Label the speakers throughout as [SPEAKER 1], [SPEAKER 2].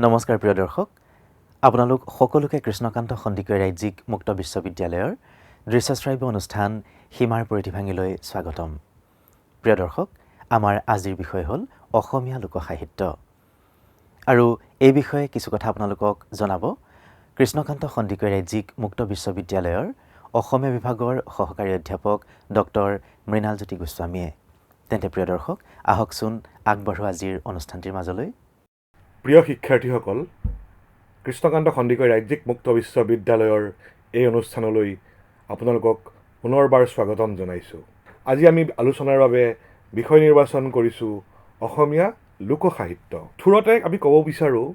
[SPEAKER 1] নমস্কাৰ প্ৰিয় দৰ্শক, আপোনালোক সকলোকে কৃষ্ণকান্ত সন্দিকৈ ৰাজ্যিক মুক্ত বিশ্ববিদ্যালয়ৰ দৃশ্যশ্ৰাব্য অনুষ্ঠান সীমাৰ পৰিধি ভাঙিলৈ স্বাগতম। প্ৰিয় দৰ্শক, আমাৰ আজিৰ বিষয় হ'ল অসমীয়া লোকসাহিত্য। আৰু এই বিষয়ে কিছু কথা আপোনালোকক জনাব কৃষ্ণকান্ত সন্দিকৈ ৰাজ্যিক মুক্ত বিশ্ববিদ্যালয়ৰ অসমীয়া বিভাগৰ সহকাৰী অধ্যাপক ডক্টৰ মৃণালজ্যোতি গোস্বামীয়ে। তেন্তে প্ৰিয় দৰ্শক, আহকচোন আগবাঢ়ো আজিৰ অনুষ্ঠানটিৰ মাজলৈ।
[SPEAKER 2] প্ৰিয় শিক্ষাৰ্থীসকল, কৃষ্ণকান্ত সন্দিকৈ ৰাজ্যিক মুক্ত বিশ্ববিদ্যালয়ৰ এই অনুষ্ঠানলৈ আপোনালোকক পুনৰবাৰ স্বাগতম জনাইছোঁ। আজি আমি আলোচনাৰ বাবে বিষয় নিৰ্বাচন কৰিছোঁ অসমীয়া লোকসাহিত্য। থোৰতে আমি ক'ব বিচাৰোঁ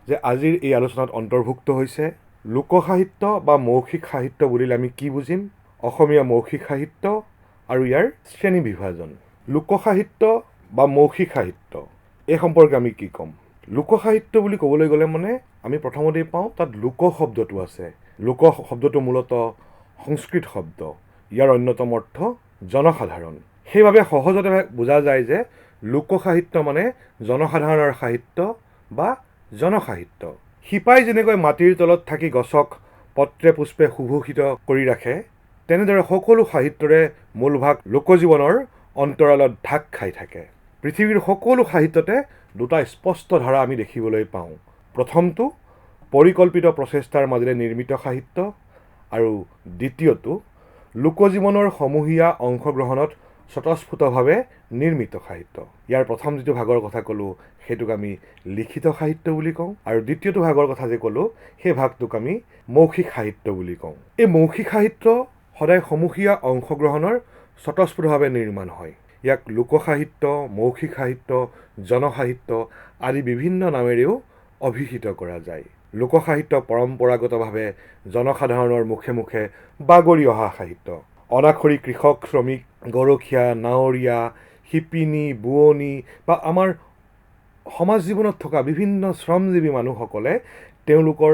[SPEAKER 2] যে আজিৰ এই আলোচনাত অন্তৰ্ভুক্ত হৈছে লোকসাহিত্য বা মৌখিক সাহিত্য বুলিলে আমি কি বুজিম, অসমীয়া মৌখিক সাহিত্য আৰু ইয়াৰ শ্ৰেণী বিভাজন। লোকসাহিত্য বা মৌখিক সাহিত্য এই সম্পৰ্কে আমি কি ক'ম? লোকসাহিত্য বুলি ক'বলৈ গ'লে আমি প্ৰথমতেই পাওঁ তাত লোক শব্দটো আছে। লোক শব্দটো মূলতঃ সংস্কৃত শব্দ। ইয়াৰ অন্যতম অৰ্থ জনসাধাৰণ। সেইবাবে সহজতে বুজা যায় যে লোকসাহিত্য মানে জনসাধাৰণৰ সাহিত্য বা জনসাহিত্য। শিপাই যেনেকৈ মাটিৰ তলত থাকি গছক পত্ৰে পুষ্পে সুভূষিত কৰি ৰাখে, তেনেদৰে সকলো সাহিত্যৰে মূলভাগ লোকজীৱনৰ অন্তৰালত ঢাক খাই থাকে। পৃথিৱীৰ সকলো সাহিত্যতে দুটা স্পষ্ট ধাৰা আমি দেখিবলৈ পাওঁ। প্ৰথমটো পৰিকল্পিত প্ৰচেষ্টাৰ মাজেৰে নিৰ্মিত সাহিত্য আৰু দ্বিতীয়টো লোকজীৱনৰ সমূহীয়া অংশগ্ৰহণত স্বতঃস্ফূৰ্তভাৱে নিৰ্মিত সাহিত্য। ইয়াৰ প্ৰথম যিটো ভাগৰ কথা ক'লোঁ সেইটোক আমি লিখিত সাহিত্য বুলি কওঁ, আৰু দ্বিতীয়টো ভাগৰ কথা যে ক'লোঁ সেই ভাগটোক আমি মৌখিক সাহিত্য বুলি কওঁ। এই মৌখিক সাহিত্য সদায় সমূহীয়া অংশগ্ৰহণৰ স্বতঃস্ফূৰ্তভাৱে নিৰ্মাণ হয়। ইয়াক লোকসাহিত্য, মৌখিক সাহিত্য, জনসাহিত্য আদি বিভিন্ন নামেৰেও অভিহিত কৰা যায়। লোকসাহিত্য পৰম্পৰাগতভাৱে জনসাধাৰণৰ মুখে মুখে বাগৰি অহা সাহিত্য। অনাখৰী কৃষক, শ্ৰমিক, গৰখীয়া, নাৱৰীয়া, শিপিনী, বোৱনী বা আমাৰ সমাজ জীৱনত থকা বিভিন্ন শ্ৰমজীৱী মানুহসকলে তেওঁলোকৰ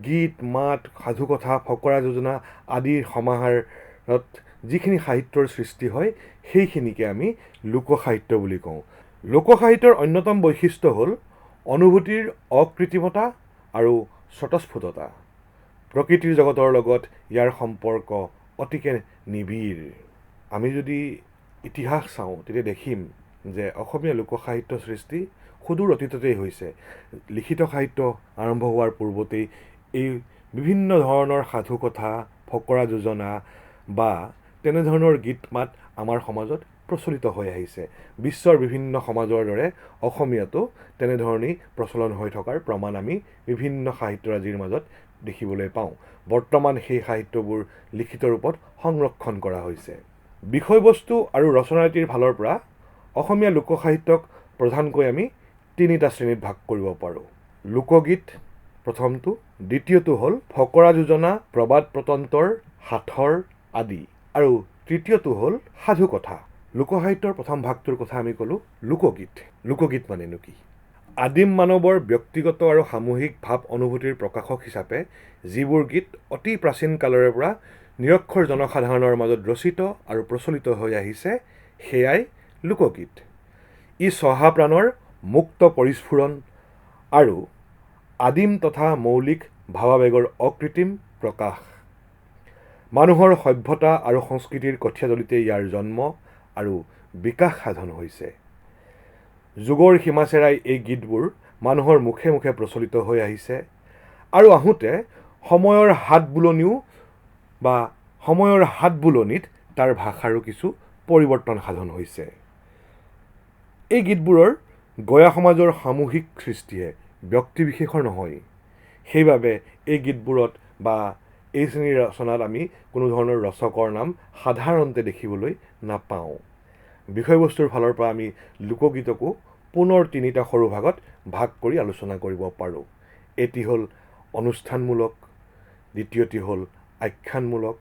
[SPEAKER 2] গীত, মাত, সাধুকথা, ফকৰা যোজনা আদিৰ সমাহাৰত যিখিনি সাহিত্যৰ সৃষ্টি হয় সেইখিনিকে আমি লোকসাহিত্য বুলি কওঁ। লোকসাহিত্যৰ অন্যতম বৈশিষ্ট্য হ'ল অনুভূতিৰ অকৃত্ৰিমতা আৰু স্বতঃস্ফূৰ্ততা। প্ৰকৃতিৰ জগতৰ লগত ইয়াৰ সম্পৰ্ক অতিকে নিবিড়। আমি যদি ইতিহাস চাওঁ তেতিয়া দেখিম যে অসমীয়া লোকসাহিত্য সৃষ্টি সুদূৰ অতীততেই হৈছে। লিখিত সাহিত্য আৰম্ভ হোৱাৰ পূৰ্বতেই এই বিভিন্ন ধৰণৰ সাধুকথা, ফকৰা যোজনা বা তেনেধৰণৰ গীত মাত আমাৰ সমাজত প্ৰচলিত হৈ আহিছে। বিশ্বৰ বিভিন্ন সমাজৰ দৰে অসমীয়াতো তেনেধৰণেই প্ৰচলন হৈ থকাৰ প্ৰমাণ আমি বিভিন্ন সাহিত্যৰাজিৰ মাজত দেখিবলৈ পাওঁ। বৰ্তমান সেই সাহিত্যবোৰ লিখিত ৰূপত সংৰক্ষণ কৰা হৈছে। বিষয়বস্তু আৰু ৰচনাৰীতিৰ ফালৰ পৰা অসমীয়া লোকসাহিত্যক প্ৰধানকৈ আমি তিনিটা শ্ৰেণীত ভাগ কৰিব পাৰোঁ। লোকগীত প্ৰথমটো, দ্বিতীয়টো হ'ল ফকৰা যোজনা, প্ৰবাদ প্ৰতন্তৰ, সাঁথৰ আদি, আৰু তৃতীয়টো হ'ল সাধুকথা। লোকসাহিত্যৰ প্ৰথম ভাগটোৰ কথা আমি ক'লোঁ লোকগীত। লোকগীত মানেনো কি? আদিম মানৱৰ ব্যক্তিগত আৰু সামূহিক ভাৱ অনুভূতিৰ প্ৰকাশক হিচাপে যিবোৰ গীত অতি প্ৰাচীন কালৰে পৰা নিৰক্ষৰ জনসাধাৰণৰ মাজত ৰচিত আৰু প্ৰচলিত হৈ আহিছে সেয়াই লোকগীত। ই চহা প্ৰাণৰ মুক্ত পৰিস্ফুৰণ আৰু আদিম তথা মৌলিক ভাৱাবেগৰ অকৃত্ৰিম প্ৰকাশ। মানুহৰ সভ্যতা আৰু সংস্কৃতিৰ কঠীয়াতলিতে ইয়াৰ জন্ম আৰু বিকাশ সাধন হৈছে। যুগৰ সীমা চেৰাই এই গীতবোৰ মানুহৰ মুখে মুখে প্ৰচলিত হৈ আহিছে আৰু আহোঁতে সময়ৰ হাত বুলনিত তাৰ ভাষাৰো কিছু পৰিৱৰ্তন সাধন হৈছে। এই গীতবোৰৰ গঞা সমাজৰ সামূহিক সৃষ্টিয়ে ব্যক্তিবিশেষৰ নহয়। সেইবাবে এই গীতবোৰত বা এই শ্ৰেণীৰ ৰচনাত আমি কোনো ধৰণৰ ৰচকৰ নাম সাধাৰণতে দেখিবলৈ নাপাওঁ। বিষয়বস্তুৰ ফালৰ পৰা আমি লোকগীতকো পুনৰ তিনিটা সৰু ভাগত ভাগ কৰি আলোচনা কৰিব পাৰোঁ। এটি হ'ল অনুষ্ঠানমূলক, দ্বিতীয়টি হ'ল আখ্যানমূলক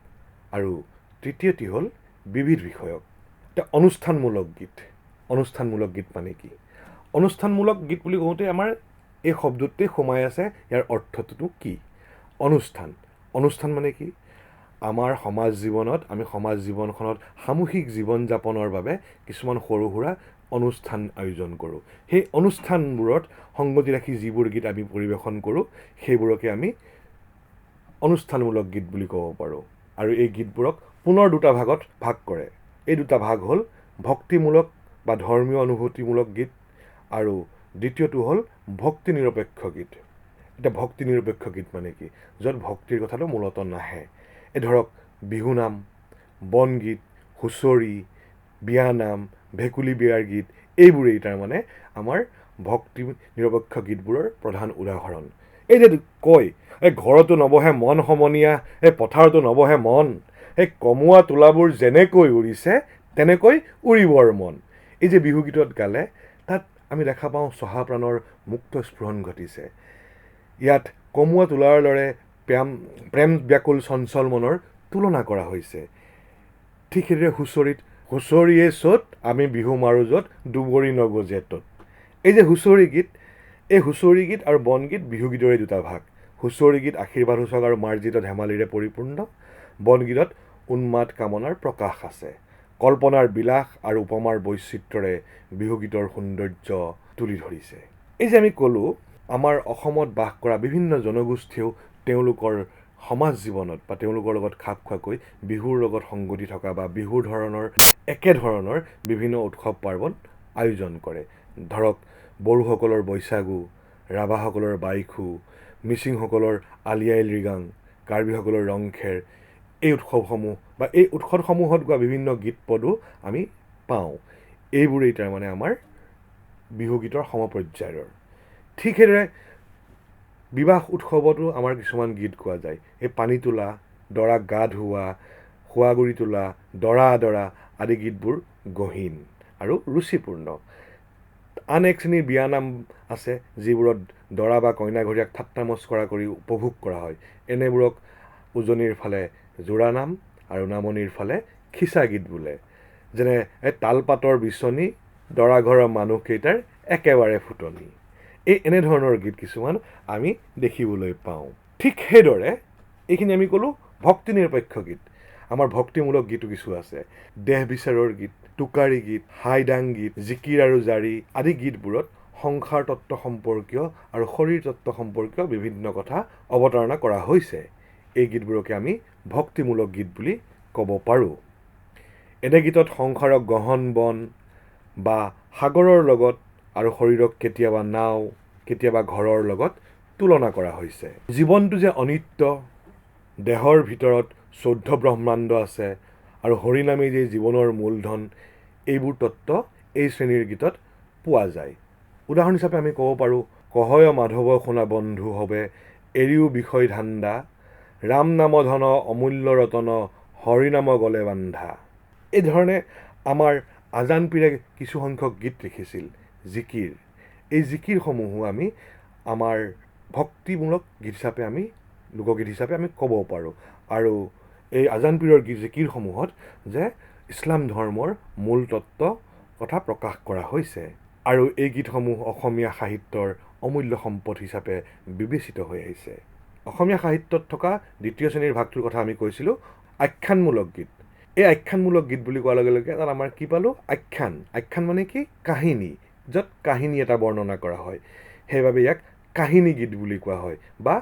[SPEAKER 2] আৰু তৃতীয়টি হ'ল বিবিধ বিষয়ক। এতিয়া অনুষ্ঠানমূলক গীত। অনুষ্ঠানমূলক গীত মানে কি? অনুষ্ঠানমূলক গীত বুলি কওঁতে আমাৰ এই শব্দটোতে সোমাই আছে ইয়াৰ অৰ্থটো কি? অনুষ্ঠান। অনুষ্ঠান মানে কি? আমাৰ সমাজ জীৱনত আমি সমাজ জীৱনখনত সামূহিক জীৱন যাপনৰ বাবে কিছুমান সৰু সুৰা অনুষ্ঠান আয়োজন কৰোঁ। সেই অনুষ্ঠানবোৰত সংগতি ৰাখি যিবোৰ গীত আমি পৰিৱেশন কৰোঁ সেইবোৰকে আমি অনুষ্ঠানমূলক গীত বুলি ক'ব পাৰোঁ। আৰু এই গীতবোৰক পুনৰ দুটা ভাগত ভাগ কৰে। এই দুটা ভাগ হ'ল ভক্তিমূলক বা ধৰ্মীয় অনুভূতিমূলক গীত আৰু দ্বিতীয়টো হ'ল ভক্তি নিৰপেক্ষ গীত। এতিয়া ভক্তি নিৰপেক্ষ গীত মানে কি? য'ত ভক্তিৰ কথাটো মূলতঃ নাহে। এই ধৰক বিহুনাম, বনগীত, হুঁচৰি, বিয়ানাম, ভেকুলী বিয়াৰ গীত, এইবোৰেই তাৰমানে আমাৰ ভক্তি নিৰপেক্ষ গীতবোৰৰ প্ৰধান উদাহৰণ। এই যে কয় এই ঘৰতো নবহে মন সমনীয়া, এই পথাৰতো নবহে মন, এই কমোৱা তোলাবোৰ যেনেকৈ উৰিছে তেনেকৈ উৰিবৰ মন। এই যে বিহুগীতত গালে তাত আমি দেখা পাওঁ চহাপ্ৰাণৰ মুক্ত স্ফুৰণ ঘটিছে। ইয়াত কমোৱা তোলাৰ দৰে প্ৰেম ব্যাকুল চঞ্চল মনৰ তুলনা কৰা হৈছে। ঠিক সেইদৰে হুঁচৰিয়ে চ'ত আমি বিহু মাৰো য'ত, দুবৰি নগজে ত'ত। এই যে হুঁচৰি গীত, এই হুঁচৰি গীত আৰু বনগীত বিহুগীতৰে দুটা ভাগ। হুঁচৰি গীত আশীৰ্বাদ সূচক আৰু মাৰ্জিত ধেমালিৰে পৰিপূৰ্ণ, বনগীতত উন্মাদ কামনাৰ প্ৰকাশ আছে। কল্পনাৰ বিলাস আৰু উপমাৰ বৈচিত্ৰ্যৰে বিহুগীতৰ সৌন্দৰ্য তুলি ধৰিছে। এই যে আমি ক'লোঁ আমাৰ অসমত বাস কৰা বিভিন্ন জনগোষ্ঠীয়েও তেওঁলোকৰ সমাজ জীৱনত বা তেওঁলোকৰ লগত খাপ খোৱাকৈ বিহুৰ লগত সংগতি থকা বা বিহুৰ একেধৰণৰ বিভিন্ন উৎসৱ পাৰ্বণ আয়োজন কৰে। ধৰক বড়োসকলৰ বৈশাগু, ৰাভাসকলৰ বাইখু, মিচিংসকলৰ আলি আই লৃগাং, কাৰ্বিসকলৰ ৰংখেৰ, এই উৎসৱসমূহ বা এই উৎসৱসমূহত গোৱা বিভিন্ন গীত পদো আমি পাওঁ। এইবোৰেই তাৰমানে আমাৰ বিহুগীতৰ সমপৰ্যায়ৰ। ঠিক সেইদৰে বিবাহ উৎসৱতো আমাৰ কিছুমান গীত গোৱা যায়। এই পানী তোলা, দৰাক গা ধুওৱা, শোৱাগুৰি তোলা, দৰা আদৰা আদি গীতবোৰ গহীন আৰু ৰুচিপূৰ্ণ। আন এক শ্ৰেণীৰ বিয়ানাম আছে যিবোৰত দৰা বা কইনাঘৰীয়াক ঠাট্টা মস্কৰা কৰি উপভোগ কৰা হয়। এনেবোৰক উজনিৰ ফালে জোৰানাম আৰু নামনিৰ ফালে খিচা গীত বোলে। যেনে এই তালপাতৰ বিচনী, দৰা ঘৰৰ মানুহকেইটাৰ একেবাৰে ফুটনি। এনেধৰণৰ গীত কিছুমান আমি দেখিবলৈ পাওঁ। ঠিক সেইদৰে এইখিনি আমি ক'লোঁ ভক্তি নিৰপেক্ষ গীত। আমাৰ ভক্তিমূলক গীতো কিছু আছে। দেহ বিচাৰৰ গীত, টোকাৰী গীত, হাইদাং গীত, জিকিৰ আৰু জাৰি আদি গীতবোৰত সংসাৰ তত্ত্ব সম্পৰ্কীয় আৰু শৰীৰ তত্ত্ব সম্পৰ্কীয় বিভিন্ন কথা অৱতাৰণা কৰা হৈছে। এই গীতবোৰকে আমি ভক্তিমূলক গীত বুলি ক'ব পাৰোঁ। এনে গীতত সংসাৰক গহন বন বা সাগৰৰ লগত আৰু শৰীৰক কেতিয়াবা নাও, কেতিয়াবা ঘৰৰ লগত তুলনা কৰা হৈছে। জীৱনটো যে অনিত্য, দেহৰ ভিতৰত 14 ব্ৰহ্মাণ্ড আছে আৰু হৰিনামেই যে জীৱনৰ মূলধন, এইবোৰ তত্ত্ব এই শ্ৰেণীৰ গীতত পোৱা যায়। উদাহৰণ হিচাপে আমি ক'ব পাৰোঁ কহয় মাধৱ শুনা বন্ধু হবে, এৰিও বিষয় ধান্দা, ৰাম নাম ধন অমূল্য ৰতন, হৰিনাম গলে বান্ধা। এই ধৰণে আমাৰ আজান পীৰে কিছুসংখ্যক গীত লিখিছিল, জিকিৰ। এই জিকিৰসমূহো আমি আমাৰ ভক্তিমূলক গীত হিচাপে লোকগীত হিচাপে আমি ক'ব পাৰোঁ। আৰু এই আজান পীৰৰ জিকিৰসমূহত যে ইছলাম ধৰ্মৰ মূল তত্ত্ব কথা প্ৰকাশ কৰা হৈছে। আৰু এই গীতসমূহ অসমীয়া সাহিত্যৰ অমূল্য সম্পদ হিচাপে বিবেচিত হৈ আহিছে। অসমীয়া সাহিত্যত থকা দ্বিতীয় শ্ৰেণীৰ ভাগটোৰ কথা আমি কৈছিলোঁ আখ্যানমূলক গীত। এই আখ্যানমূলক গীত বুলি কোৱাৰ লগে লগে তাত আমাৰ কি পালোঁ? আখ্যান মানে কি? কাহিনী, য'ত কাহিনী এটা বৰ্ণনা কৰা হয়। সেইবাবে ইয়াক কাহিনী গীত বুলি কোৱা হয় বা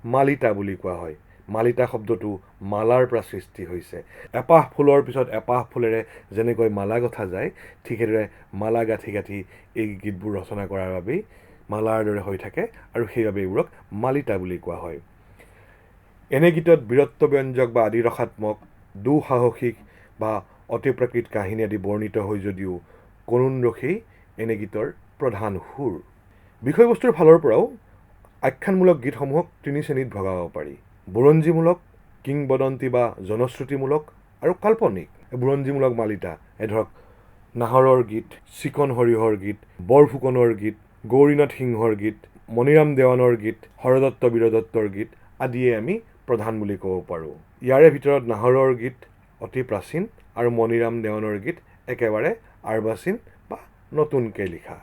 [SPEAKER 2] মালিতা বুলি কোৱা হয়। মালিতা শব্দটো মালাৰ পৰা সৃষ্টি হৈছে। এপাহ ফুলৰ পিছত এপাহ ফুলেৰে যেনেকৈ মালা গঁঠা যায়, ঠিক সেইদৰে মালা গাঁঠি গাঁঠি এই গীতবোৰ ৰচনা কৰাৰ বাবেই মালাৰ দৰে হৈ থাকে আৰু সেইবাবে এইবোৰক মালিতা বুলি কোৱা হয়। এনে গীতত বীৰত্বব্যঞ্জক বা আদিৰসাত্মক, দুঃসাহসিক বা অতিপ্ৰাকৃত কাহিনী আদি বৰ্ণিত হয় যদিও কৰুণ ৰসেই এনে গীতৰ প্ৰধান সুৰ। বিষয়বস্তুৰ ফালৰ পৰাও আখ্যানমূলক গীতসমূহক 3 শ্ৰেণীত ভগাব পাৰি: বুৰঞ্জীমূলক, কিংবদন্তি বা জনশ্ৰুতিমূলক আৰু কাল্পনিক। বুৰঞ্জীমূলক মালিতা, ধৰক নাহৰৰ গীত, চিকন সৰিয়হৰ গীত, বৰফুকনৰ গীত, গৌৰীনাথ সিংহৰ গীত, মণিৰাম দেৱানৰ গীত, হৰদত্ত বীৰদত্তৰ গীত আদিয়ে আমি প্ৰধান বুলি ক'ব পাৰোঁ। ইয়াৰে ভিতৰত নাহৰৰ গীত অতি প্ৰাচীন আৰু মণিৰাম দেৱানৰ গীত একেবাৰে আৰ্বাচীন বা নতুনকৈ লিখা।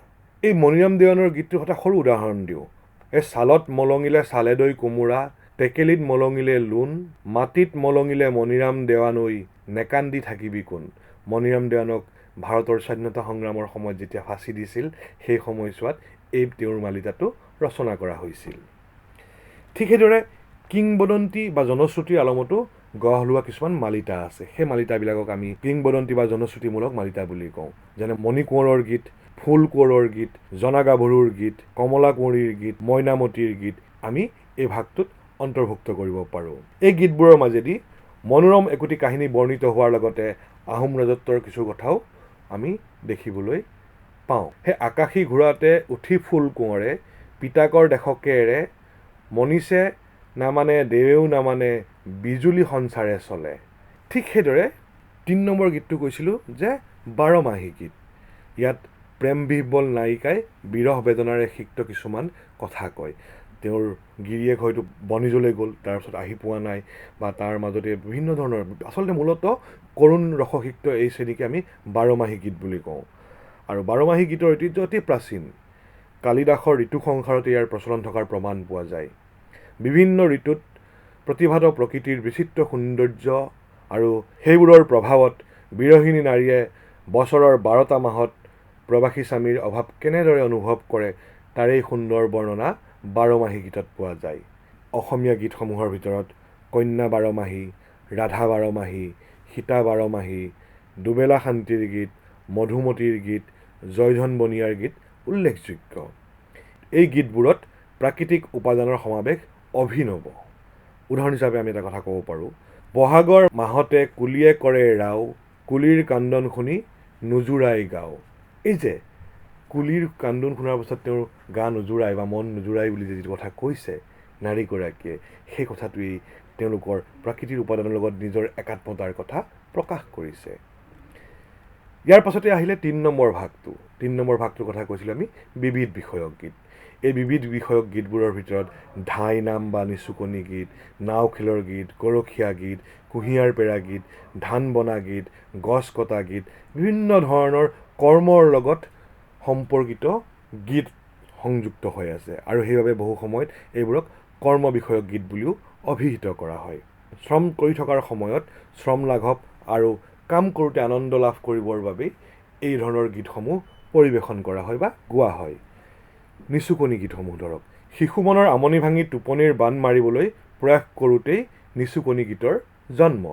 [SPEAKER 2] এই মণিৰাম দেৱানৰ গীতটোৰ এটা সৰু উদাহৰণ দিওঁ। এই ছালত মলঙিলে চালেদৈ কোমোৰা, টেকেলিত মলঙিলে লোণ, মাটিত মলঙিলে মণিৰাম দেৱানৈ, নেকান্দি থাকিবি কোন। মণিৰাম দেৱানক ভাৰতৰ স্বাধীনতা সংগ্ৰামৰ সময়ত যেতিয়া ফাঁচি দিছিল সেই সময়ছোৱাত এই তেওঁৰ মালিতাটো ৰচনা কৰা হৈছিল। ঠিক সেইদৰে কিংবদন্তি বা জনশ্ৰুতিৰ আলমতো গঢ় লোৱা কিছুমান মালিতা আছে। সেই মালিতাবিলাকক আমি কিংবদন্তি বা জনশ্ৰুতিমূলক মালিতা বুলি কওঁ। যেনে মণি কোঁৱৰৰ গীত, ফুল কোঁৱৰৰ গীত, জনা গাভৰুৰ গীত, কমলা কুঁৱৰীৰ গীত, মইনামতীৰ গীত আমি এই ভাগটোত অন্তৰ্ভুক্ত কৰিব পাৰোঁ। এই গীতবোৰৰ মাজেদি মনোৰম একোটি কাহিনী বৰ্ণিত হোৱাৰ লগতে আহোম ৰাজত্বৰ কিছু কথাও আমি দেখিবলৈ পাওঁ। সেই আকাশী ঘোঁৰাতে উঠি ফুল কোঁৱৰে পিতাকৰ দেশকে এৰে, মনিছে নামানে দেৱেও নামানে বিজুলী সঞ্চাৰে চলে। ঠিক সেইদৰে ৩ নম্বৰ গীতটো কৈছিলোঁ যে ১২মাহী গীত। ইয়াত প্ৰেম বিহ্বল নায়িকাই বিৰহ বেদনাৰে সিক্ত কিছুমান কথা কয়। তেওঁৰ গিৰিয়েক হয়তো বনিজলৈ গ'ল, তাৰপিছত আহি পোৱা নাই, বা তাৰ মাজতে বিভিন্ন ধৰণৰ আচলতে মূলতঃ কৰুণ ৰসসিক্ত এই শ্ৰেণীকে আমি ১২মাহী গীত বুলি কওঁ। আৰু ১২মাহী গীতৰ ঐতিহ্য অতি প্ৰাচীন। কালিদাসৰ ঋতু সংসাৰতে ইয়াৰ প্ৰচলন থকাৰ প্ৰমাণ পোৱা যায়। বিভিন্ন ঋতুত প্ৰতিভাত প্ৰকৃতিৰ বিচিত্ৰ সৌন্দৰ্য আৰু সেইবোৰৰ প্ৰভাৱত বিৰহিণী নাৰীয়ে বছৰৰ ১২টা মাহত প্ৰবাসী স্বামীৰ অভাৱ কেনেদৰে অনুভৱ কৰে তাৰেই সুন্দৰ বৰ্ণনা ১২মাহী গীতত পোৱা যায়। অসমীয়া গীতসমূহৰ ভিতৰত কন্যা ১২মাহী, ৰাধা ১২মাহী, সীতা ১২মাহী, দুবেলা শান্তিৰ গীত, মধুমতীৰ গীত, জয়ধন বনিয়াৰ গীত উল্লেখযোগ্য। এই গীতবোৰত প্ৰাকৃতিক উপাদানৰ সমাৱেশ অভিনৱ। উদাহৰণ হিচাপে আমি এটা কথা ক'ব পাৰোঁ, বহাগৰ মাহতে কুলিয়ে কৰে ৰাও, কুলিৰ কান্দন শুনি নোজোৰাই গাও। এই যে কুলিৰ কান্দোন শুনাৰ পাছত তেওঁৰ গা নোজোৰাই বা মন নোজোৰাই বুলি যিটো কথা কৈছে নাৰীগৰাকীয়ে, সেই কথাটোৱেই তেওঁলোকৰ প্ৰাকৃতিক উপাদানৰ লগত নিজৰ একাত্মতাৰ কথা প্ৰকাশ কৰিছে। ইয়াৰ পাছতে আহিলে ৩ নম্বৰ ভাগটো। ৩ নম্বৰ ভাগটোৰ কথা কৈছিলোঁ আমি বিবিধ বিষয়ক গীত। এই বিবিধ বিষয়ক গীতবোৰৰ ভিতৰত ধাই নাম বা নিচুকনি গীত, নাও খেলৰ গীত, গৰখীয়া গীত, কুঁহিয়াৰ পেৰা গীত, ধান বনা গীত, গছ কটা গীত, বিভিন্ন ধৰণৰ কৰ্মৰ লগত সম্পৰ্কিত গীত সংযুক্ত হৈ আছে। আৰু সেইবাবে বহু সময়ত এইবোৰক কৰ্ম বিষয়ক গীত বুলিও অভিহিত কৰা হয়। শ্ৰম কৰি থকাৰ সময়ত শ্ৰম লাঘৱ আৰু কাম কৰোঁতে আনন্দ লাভ কৰিবৰ বাবেই এই ধৰণৰ গীতসমূহ পৰিৱেশন কৰা হয় বা গোৱা হয়। নিচুকনি গীতসমূহ ধৰক, শিশু মনৰ আমনি ভাঙি টোপনিৰ বান মাৰিবলৈ প্ৰয়াস কৰোঁতেই নিচুকনি গীতৰ জন্ম।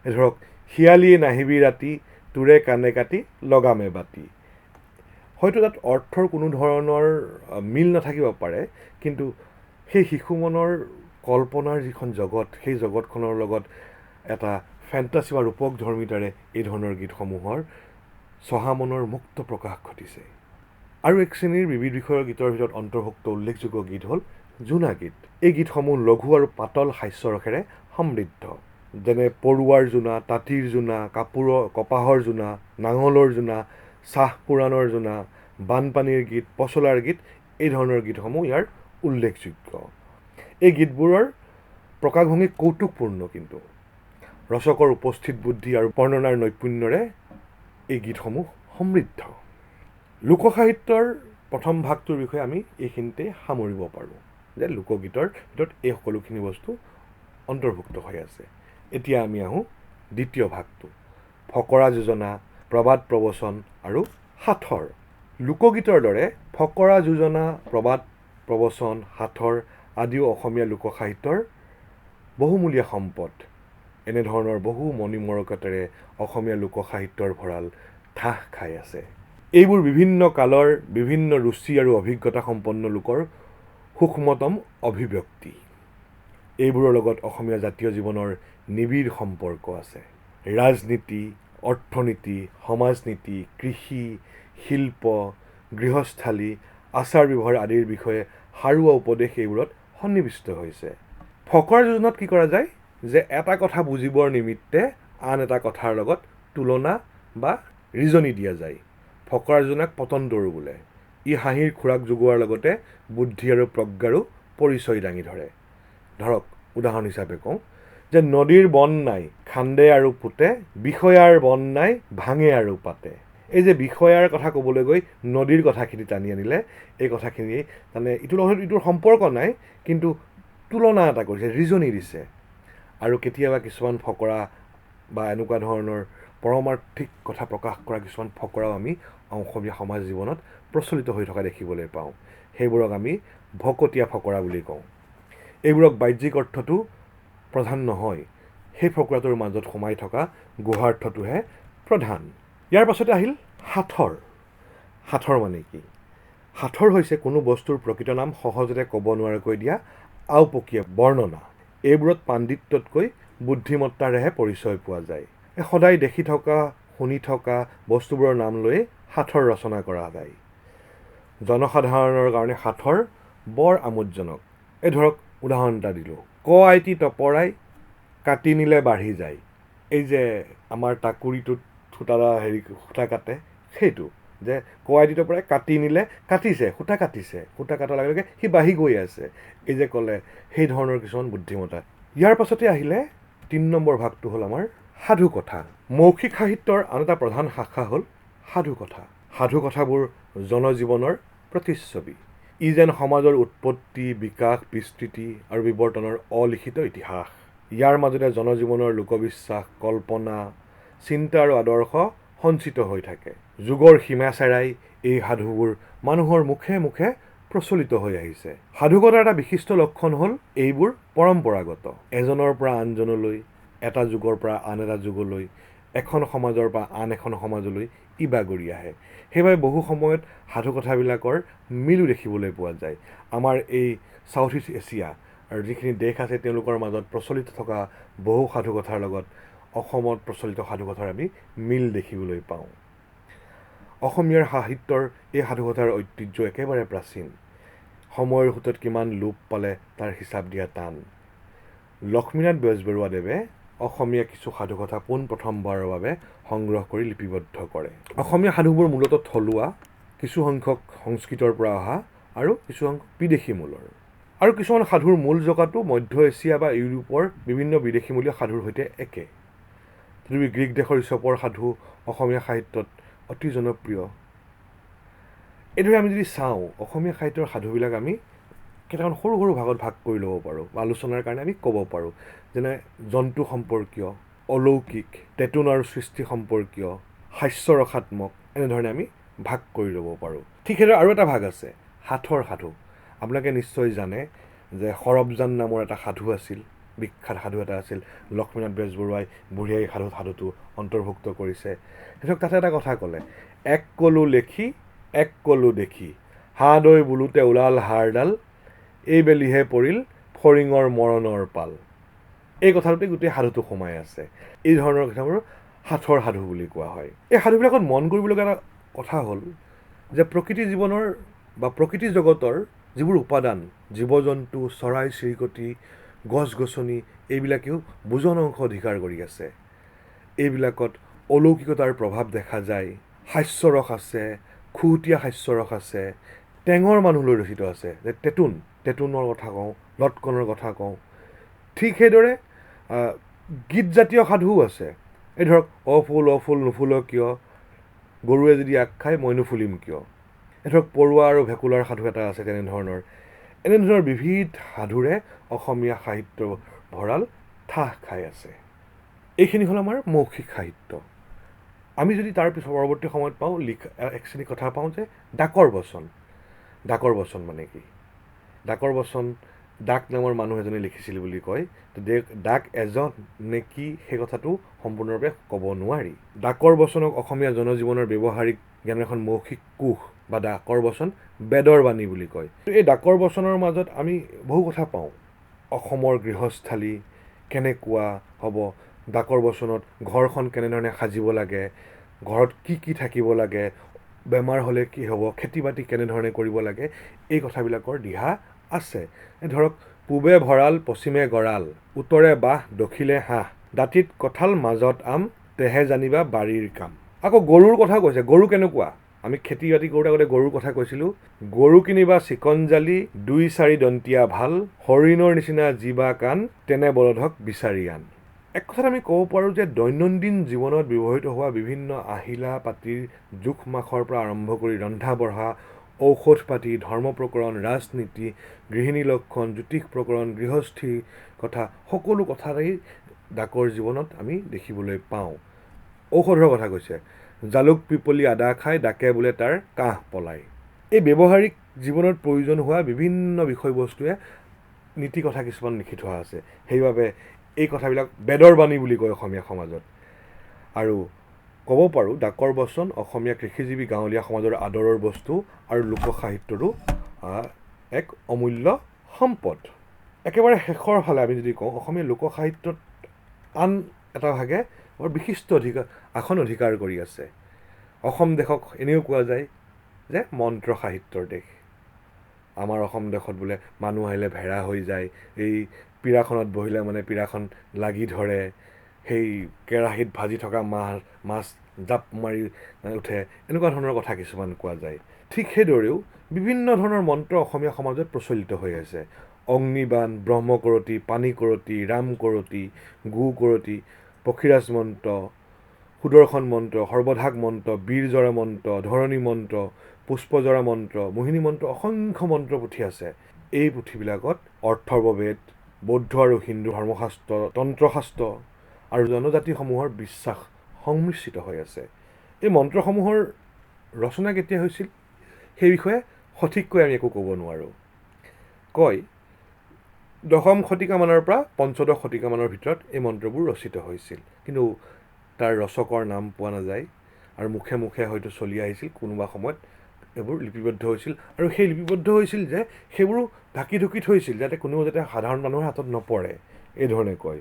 [SPEAKER 2] ধৰক, শিয়ালিয়ে নাহিবি ৰাতি, তোৰে কাণে কাটি লগামে বাতি। হয়তো তাত অৰ্থৰ কোনো ধৰণৰ মিল নাথাকিব পাৰে, কিন্তু সেই শিশু মনৰ কল্পনাৰ যিখন জগত, সেই জগতখনৰ লগত এটা ফেণ্টাচি বা ৰূপক ধৰ্মিতাৰে এই ধৰণৰ গীতসমূহৰ চহা মনৰ মুক্ত প্ৰকাশ ঘটিছে। আৰু এক শ্ৰেণীৰ বিবিধ বিষয়ৰ গীতৰ ভিতৰত অন্তৰ্ভুক্ত উল্লেখযোগ্য গীত হ'ল জোনা গীত। এই গীতসমূহ লঘু আৰু পাতল হাস্যৰসেৰে সমৃদ্ধ। যেনে পৰুৱাৰ জোনা, তাঁতীৰ জোনা, কপাহৰ জোনা, নাঙলৰ জোনা, চাহ পুৰাণৰ জোনা, বানপানীৰ গীত, পচলাৰ গীত, এই ধৰণৰ গীতসমূহ ইয়াৰ উল্লেখযোগ্য। এই গীতবোৰৰ প্ৰকাশভংগী কৌতুকপূৰ্ণ, কিন্তু ৰচকৰ উপস্থিত বুদ্ধি আৰু বৰ্ণনাৰ নৈপুণ্যৰে এই গীতসমূহ সমৃদ্ধ। লোকসাহিত্যৰ প্ৰথম ভাগটোৰ বিষয়ে আমি এইখিনিতে সামৰিব পাৰোঁ যে লোকগীতৰ ভিতৰত এই সকলোখিনি বস্তু অন্তৰ্ভুক্ত হৈ আছে। এতিয়া আমি আহোঁ দ্বিতীয় ভাগটো, ফকৰা যোজনা, প্ৰবাদ প্ৰবচন আৰু সাঁথৰ। লোকগীতৰ দৰে ফকৰা যোজনা, প্ৰবাদ প্ৰবচন, সাঁথৰ আদিও অসমীয়া লোকসাহিত্যৰ বহুমূলীয়া সম্পদ। এনেধৰণৰ বহু মণিমৰকতেৰে অসমীয়া লোকসাহিত্যৰ ভঁৰাল ঠাহ খাই আছে। এইবোৰ বিভিন্ন কালৰ বিভিন্ন ৰুচি আৰু অভিজ্ঞতা সম্পন্ন লোকৰ সূক্ষ্মতম অভিব্যক্তি। এইবোৰৰ লগত অসমীয়া জাতীয় জীৱনৰ নিবিড় সম্পৰ্ক আছে। ৰাজনীতি, অৰ্থনীতি, সমাজনীতি, কৃষি, শিল্প, গৃহস্থালী, আচাৰ ব্যৱহাৰ আদিৰ বিষয়ে সাৰুৱা উপদেশ এইবোৰত সন্নিৱিষ্ট হৈছে। ফকৰা যোজনাত কি কৰা যায় যে এটা কথা বুজিবৰ নিমিত্তে আন এটা কথাৰ লগত তুলনা বা ৰিজনি দিয়া যায়। ফকৰা যোজনাক পতনদৌৰ বোলে। ই হাঁহিৰ খোৰাক যোগোৱাৰ লগতে বুদ্ধি আৰু প্ৰজ্ঞাৰো পৰিচয় দাঙি ধৰে। ধৰক, উদাহৰণ হিচাপে কওঁ যে নদীৰ বন নাই, খান্দে আৰু পোতে, বিষয়াৰ বন নাই, ভাঙে আৰু পাতে। এই যে বিষয়াৰ কথা ক'বলৈ গৈ নদীৰ কথাখিনি টানি আনিলে, এই কথাখিনি মানে ইটোৰ লগত ইটোৰ সম্পৰ্ক নাই, কিন্তু তুলনা এটা কৰিছে, ৰিজনি দিছে। আৰু কেতিয়াবা কিছুমান ফকৰা বা এনেকুৱা ধৰণৰ পৰমাৰ্থিক কথা প্ৰকাশ কৰা কিছুমান ফকৰাও আমি অসমীয়া সমাজ জীৱনত প্ৰচলিত হৈ থকা দেখিবলৈ পাওঁ। সেইবোৰক আমি ভকতীয়া ফকৰা বুলি কওঁ। এইবোৰক বাহ্যিক অৰ্থটো প্ৰধান নহয়, সেই ফকৰাটোৰ মাজত সোমাই থকা গুহাৰ্থটোহে প্ৰধান। ইয়াৰ পাছতে আহিল সাঁথৰ। সাঁথৰ মানে কি? সাঁথৰ হৈছে কোনো বস্তুৰ প্ৰকৃত নাম সহজতে ক'ব নোৱাৰাকৈ দিয়া আওপকীয়া বৰ্ণনা। এইবোৰত পাণ্ডিত্যতকৈ বুদ্ধিমত্তাৰেহে পৰিচয় পোৱা যায়। সদায় দেখি থকা শুনি থকা বস্তুবোৰৰ নাম লৈ সাঁথৰ ৰচনা কৰা যায়। জনসাধাৰণৰ কাৰণে সাঁথৰ বৰ আমোদজনক। এই ধৰক উদাহৰণ এটা দিলোঁ, ক আইটি তপৰাই কাটি নিলে বাঢ়ি যায়। এই যে আমাৰ টাকুৰিটোত সূতা কাটে, সেইটো যে ক আইটি তপৰাই কাটি নিলে কাটিছে, সূতা কাটিছে, সূতা কটাৰ লগে লগে সি বাঢ়ি গৈ আছে, এই যে ক'লে সেই ধৰণৰ কিছুমান বুদ্ধিমত্তা। ইয়াৰ পাছতে আহিলে ৩ নম্বৰ ভাগটো হ'ল আমাৰ সাধু কথা। মৌখিক সাহিত্যৰ আন এটা প্ৰধান শাখা হ'ল সাধু কথা। সাধু কথাবোৰ জনজীৱনৰ প্ৰতিচ্ছবি। ই যেন সমাজৰ উৎপত্তি, বিকাশ, বিস্তৃতি আৰু বিৱৰ্তনৰ অলিখিত ইতিহাস। ইয়াৰ মাজতে জনজীৱনৰ লোকবিশ্বাস, কল্পনা, চিন্তা আৰু আদৰ্শ সঞ্চিত হৈ থাকে। যুগৰ সীমা চেৰাই এই সাধুবোৰ মানুহৰ মুখে মুখে প্ৰচলিত হৈ আহিছে। সাধুকথাৰ এটা বিশিষ্ট লক্ষণ হ'ল এইবোৰ পৰম্পৰাগত। এজনৰ পৰা আনজনলৈ, এটা যুগৰ পৰা আন এটা যুগলৈ, এখন সমাজৰ পৰা আন এখন সমাজলৈ ই বাগৰি আহে। সেইবাবে বহু সময়ত সাধুকথাবিলাকৰ মিলো দেখিবলৈ পোৱা যায়। আমাৰ এই চাউথ ইষ্ট এছিয়া আৰু যিখিনি দেশ আছে তেওঁলোকৰ মাজত প্ৰচলিত থকা বহু সাধুকথাৰ লগত অসমত প্ৰচলিত সাধুকথাৰ আমি মিল দেখিবলৈ পাওঁ। অসমীয়াৰ সাহিত্যৰ এই সাধুকথাৰ ঐতিহ্য একেবাৰে প্ৰাচীন। সময়ৰ সোঁতত কিমান লোপ পালে তাৰ হিচাপ দিয়া টান। লক্ষ্মীনাথ বেজবৰুৱাদেৱে অসমীয়া কিছু সাধুকথা পোনপ্ৰথমবাৰৰ বাবে সংগ্ৰহ কৰি লিপিবদ্ধ কৰে। অসমীয়া সাধুবোৰ মূলতঃ থলুৱা, কিছুসংখ্যক সংস্কৃতৰ পৰা অহা আৰু কিছুসংখ্যক বিদেশী মূলৰ। আৰু কিছুমান সাধুৰ মূল জগাটো মধ্য এছিয়া বা ইউৰোপৰ বিভিন্ন বিদেশীমূলীয় সাধুৰ সৈতে একে। তথাপি গ্ৰীক দেশৰ ইছপৰ সাধু অসমীয়া সাহিত্যত অতি জনপ্ৰিয়। এইদৰে আমি যদি চাওঁ, অসমীয়া সাহিত্যৰ সাধুবিলাক আমি কেইটামান সৰু সৰু ভাগত ভাগ কৰি ল'ব পাৰোঁ বা আলোচনাৰ কাৰণে আমি ক'ব পাৰোঁ। যেনে জন্তু সম্পৰ্কীয়, অলৌকিক, তেতুন আৰু সৃষ্টি সম্পৰ্কীয়, হাস্যৰসাত্মক, এনেধৰণে আমি ভাগ কৰি ল'ব পাৰোঁ। ঠিক সেইদৰে আৰু এটা ভাগ আছে, সাঁথৰ সাধু। আপোনালোকে নিশ্চয় জানে যে সৰবজান নামৰ এটা সাধু আছিল, বিখ্যাত সাধু এটা আছিল। লক্ষ্মীনাথ বেজবৰুৱাই বুঢ়ী আইৰ সাধুটো অন্তৰ্ভুক্ত কৰিছে। ধৰক তাতে এটা কথা ক'লে, এক কলো লেখি এক কলো দেখি, হাড়দৈ বোলোতে ওলাল হাড়ডাল, এইবেলিহে পৰিল ফৰিঙৰ মৰণৰ পাল। এই কথাটোতে গোটেই সাধুটো সোমাই আছে। এই ধৰণৰ কথাবোৰ সাঁথৰ সাধু বুলি কোৱা হয়। এই সাধুবিলাকত মন কৰিবলগীয়া এটা কথা হ'ল যে প্ৰকৃতি জীৱনৰ বা প্ৰকৃতি জগতৰ যিবোৰ উপাদান, জীৱ জন্তু, চৰাই চিৰিকটি, গছ গছনি, এইবিলাকেও বুজন অংশ অধিকাৰ কৰি আছে। এইবিলাকত অলৌকিকতাৰ প্ৰভাৱ দেখা যায়, হাস্যৰস আছে, খুহুতীয়া হাস্যৰস আছে, টেঙৰ মানুহলৈ ৰচিত আছে। যে তেতুনৰ কথা কওঁ, লটকনৰ কথা কওঁ। ঠিক সেইদৰে গীতজাতীয় সাধুও আছে। এই ধৰক অফুল অফুল নুফুল কিয়, গৰুৱে যদি আগ খায় মই নুফুলিম কিয়। এই ধৰক পৰুৱা আৰু ভেকুলাৰ সাধু এটা আছে এনেধৰণৰ বিবিধ সাধুৰে অসমীয়া সাহিত্য ভঁৰাল ঠাহ খাই আছে। এইখিনি হ'ল আমাৰ মৌখিক সাহিত্য। আমি যদি তাৰ পিছত পৰৱৰ্তী সময়ত পাওঁ এক শ্ৰেণী কথা পাওঁ যে ডাকৰ বচন। ডাকৰ বচন মানে কি? ডাকৰ বচন ডাক নামৰ মানুহ এজনে লিখিছিল বুলি কয়। ডাক এজন নে কি সেই কথাটো সম্পূৰ্ণৰূপে ক'ব নোৱাৰি। ডাকৰ বচনক অসমীয়া জনজীৱনৰ ব্যৱহাৰিক জ্ঞানৰ এখন মৌখিক কোষ বা ডাকৰ বচন বেদৰ বাণী বুলি কয়। এই ডাকৰ বচনৰ মাজত আমি বহু কথা পাওঁ। অসমৰ গৃহস্থালী কেনেকুৱা হ'ব, ডাকৰ বচনত ঘৰখন কেনেধৰণে সাজিব লাগে, ঘৰত কি কি থাকিব লাগে, বেমাৰ হ'লে কি হ'ব, খেতি বাতি কেনেধৰণে কৰিব লাগে, এই কথাবিলাকৰ দিহা আছে। ধৰক পূবে ভঁৰাল পশ্চিমে গঁৰাল, উত্তৰে বাঁহ দক্ষিণে হাঁহ, দাঁতিত কঁঠাল মাজত আম, তেহে জানিবা বাৰীৰ কাম। আকৌ গৰুৰ কথা কৈছে। গৰু কেনেকুৱা? আমি খেতি বাতি কৰোঁতে আগতে গৰুৰ কথা কৈছিলোঁ। গৰু কিনিবা চিকন জালি, ২-৪ দন্তীয়া ভাল, হৰিণৰ নিচিনা জিবা কাণ, তেনে বলধক বিচাৰি আন। এক কথাত আমি ক'ব পাৰোঁ যে দৈনন্দিন জীৱনত ব্যৱহৃত হোৱা বিভিন্ন আহিলা পাতিৰ জোখ মাখৰ পৰা আৰম্ভ কৰি ৰন্ধা বঢ়া, ঔষধ পাতি, ধৰ্ম প্ৰকৰণ, ৰাজনীতি, গৃহিণী লক্ষণ, জ্যোতিষ প্ৰকৰণ, গৃহস্থী কথা, সকলো কথাৰেই ডাকৰ জীৱনত আমি দেখিবলৈ পাওঁ। ঔষধৰ কথা কৈছে। জালুক পিপলি আদা খাই ডাকে বোলে তাৰ কাহ পলায়। এই ব্যৱহাৰিক জীৱনত প্ৰয়োজন হোৱা বিভিন্ন বিষয়বস্তুৱে নীতি কথা কিছুমান লিখি থোৱা আছে। সেইবাবে এই কথাবিলাক বেদৰ বাণী বুলি কয় অসমীয়া সমাজত। আৰু ক'ব পাৰোঁ ডাকৰ বচন অসমীয়া কৃষিজীৱী গাঁৱলীয়া সমাজৰ আদৰৰ বস্তু আৰু লোকসাহিত্যৰো এক অমূল্য সম্পদ। একেবাৰে শেষৰ ফালে আমি যদি কওঁ, অসমীয়া লোকসাহিত্যত আন এটা ভাগে বৰ বিশিষ্ট আসন অধিকাৰ কৰি আছে। অসম দেশক এনেও কোৱা যায় যে মন্ত্ৰ সাহিত্যৰ দেশ। আমাৰ অসম দেশত বোলে মানুহ আহিলে ভেড়া হৈ যায়, এই পীৰাখনত বহিলে মানে পীৰাখন লাগি ধৰে, সেই কেৰাহীত ভাজি থকা মাছ জাপ মাৰি উঠে, এনেকুৱা ধৰণৰ কথা কিছুমান কোৱা যায়। ঠিক সেইদৰেও বিভিন্ন ধৰণৰ মন্ত্ৰ অসমীয়া সমাজত প্ৰচলিত হৈ আছে। অগ্নিবাণ, ব্ৰহ্মকৰতী, পানীকৰতী, ৰামকৰতী, গোকৰতী, পক্ষীৰাজ মন্ত্ৰ, সুদৰ্শন মন্ত্ৰ, সৰ্বধাক মন্ত্ৰ, বীৰজৰা মন্ত্ৰ, ধৰণী মন্ত্ৰ, পুষ্পজৰা মন্ত্ৰ, মোহিনী মন্ত্ৰ, অসংখ্য মন্ত্ৰ পুথি আছে। এই পুথিবিলাকত অৰ্থৰ্ববেদ, বৌদ্ধ আৰু হিন্দু ধৰ্মশাস্ত্ৰ, তন্ত্ৰশাস্ত্ৰ আৰু জনজাতিসমূহৰ বিশ্বাস সংমিশ্ৰিত হৈ আছে। এই মন্ত্ৰসমূহৰ ৰচনা কেতিয়া হৈছিল সেই বিষয়ে সঠিককৈ আমি একো ক'ব নোৱাৰোঁ। কয় দশম শতিকামানৰ পৰা পঞ্চদশ শতিকামানৰ ভিতৰত এই মন্ত্ৰবোৰ ৰচিত হৈছিল, কিন্তু তাৰ ৰচকৰ নাম পোৱা নাযায় আৰু মুখে মুখে হয়তো চলি আহিছিল। কোনোবা সময়ত এইবোৰ লিপিবদ্ধ হৈছিল আৰু সেই লিপিবদ্ধ হৈছিল যে সেইবোৰো ঢাকি ঢুকি থৈছিল যাতে কোনেও যাতে সাধাৰণ মানুহৰ হাতত নপৰে, এইধৰণে কয়।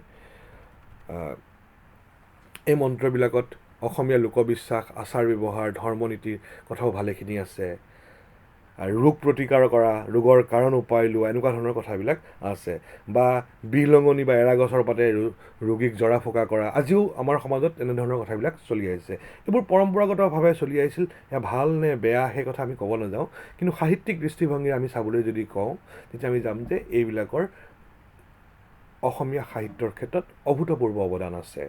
[SPEAKER 2] এই মন্ত্ৰবিলাকত অসমীয়া লোকবিশ্বাস, আচাৰ ব্যৱহাৰ, ধৰ্মনীতিৰ কথাও ভালেখিনি আছে। আৰু ৰোগ প্ৰতিকাৰ কৰা, ৰোগৰ কাৰণ উপায় লোৱা, এনেকুৱা ধৰণৰ কথাবিলাক আছে। বা বিহলঙনি বা এৰা গছৰ পাতে ৰোগীক জৰা ফুকা কৰা, আজিও আমাৰ সমাজত এনেধৰণৰ কথাবিলাক চলি আহিছে। এইবোৰ পৰম্পৰাগতভাৱে চলি আহিছিল। এয়া ভাল নে বেয়া সেই কথা আমি ক'ব নাযাওঁ, কিন্তু সাহিত্যিক দৃষ্টিভংগীৰে আমি চাবলৈ যদি কওঁ, তেতিয়া আমি যাম যে এইবিলাকৰ অসমীয়া সাহিত্যৰ ক্ষেত্ৰত অভূতপূৰ্ব অৱদান আছে।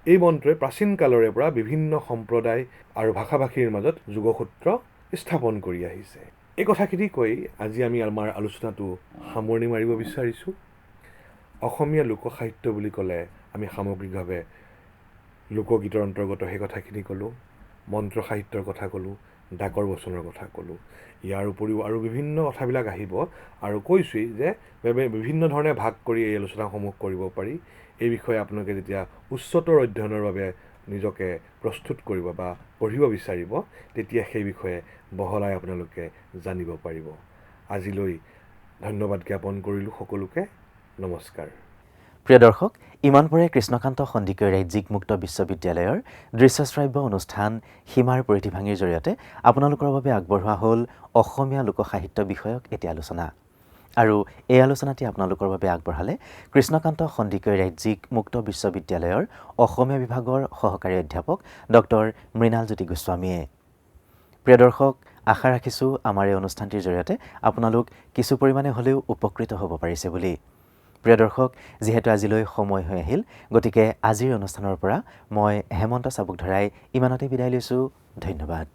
[SPEAKER 2] এই মন্ত্ৰই প্ৰাচীন কালৰে পৰা বিভিন্ন সম্প্ৰদায় আৰু ভাষা ভাষীৰ মাজত যোগসূত্ৰ স্থাপন কৰি আহিছে। এই কথাখিনি কৈ আজি আমি আমাৰ আলোচনাটো সামৰণি মাৰিব বিচাৰিছোঁ। অসমীয়া লোকসাহিত্য বুলি ক'লে আমি সামগ্ৰিকভাৱে লোকগীতৰ অন্তৰ্গত সেই কথাখিনি ক'লোঁ, মন্ত্ৰ সাহিত্যৰ কথা ক'লোঁ, ডাকৰ বচনৰ কথা ক'লোঁ। ইয়াৰ উপৰিও আৰু বিভিন্ন কথাবিলাক আহিব আৰু কৈছোঁৱেই যে বিভিন্ন ধৰণে ভাগ কৰি এই আলোচনাসমূহ কৰিব পাৰি। এই বিষয়ে আপোনালোকে যেতিয়া উচ্চতৰ অধ্যয়নৰ বাবে নিজকে প্ৰস্তুত কৰিব বা পঢ়িব বিচাৰিব, তেতিয়া সেই বিষয়ে বহলাই আপোনালোকে জানিব পাৰিব। আজিলৈ ধন্যবাদ জ্ঞাপন কৰিলোঁ সকলোকে। নমস্কাৰ।
[SPEAKER 1] প্ৰিয় দৰ্শক, ইমান পৰে কৃষ্ণকান্ত সন্দিকৈ ৰাজ্যিক মুক্ত বিশ্ববিদ্যালয়ৰ দৃশ্যশ্ৰাব্য অনুষ্ঠান সীমাৰ পৰিধি ভাঙিৰ জৰিয়তে আপোনালোকৰ বাবে আগবঢ়োৱা হ'ল অসমীয়া লোকসাহিত্য বিষয়ক এটি আলোচনা। আৰু এই আলোচনাটি আপোনালোকৰ বাবে আগবঢ়ালে কৃষ্ণকান্ত সন্দিকৈ ৰাজ্যিক মুক্ত বিশ্ববিদ্যালয়ৰ অসমীয়া বিভাগৰ সহকাৰী অধ্যাপক ডক্টৰ মৃণালজ্যোতি গোস্বামীয়ে। প্ৰিয় দৰ্শক, আশা ৰাখিছোঁ আমাৰ এই অনুষ্ঠানটিৰ জৰিয়তে আপোনালোক কিছু পৰিমাণে হ'লেও উপকৃত হ'ব পাৰিছে বুলি। প্ৰিয় দৰ্শক, যিহেতু আজিলৈ সময় হৈ আহিল, গতিকে আজিৰ অনুষ্ঠানৰ পৰা মই হেমন্ত চাবুকধৰাই ইমানতে বিদায় লৈছোঁ। ধন্যবাদ।